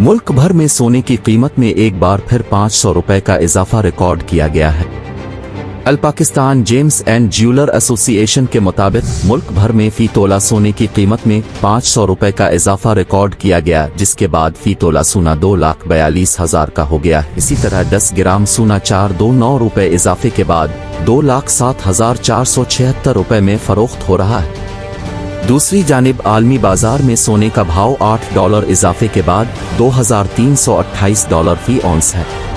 मुल्क भर में सोने की कीमत में एक बार फिर 500 रुपए का इजाफा रिकॉर्ड किया गया है। अल Pakistan gems and jeweller association के मुताबिक मुल्क भर में फी तोला सोने की कीमत में 500 रुपए का इजाफा रिकॉर्ड किया गया, जिसके बाद फी तोला सोना 2,42,000 का हो गया। इसी तरह 10 ग्राम सोना 429 रुपए इजाफे के बाद 2,07,476 रुपए में फरोख्त हो रहा है। दूसरी जानिब आलमी बाजार में सोने का भाव $8 इजाफे के बाद $2,328 फी औंस है।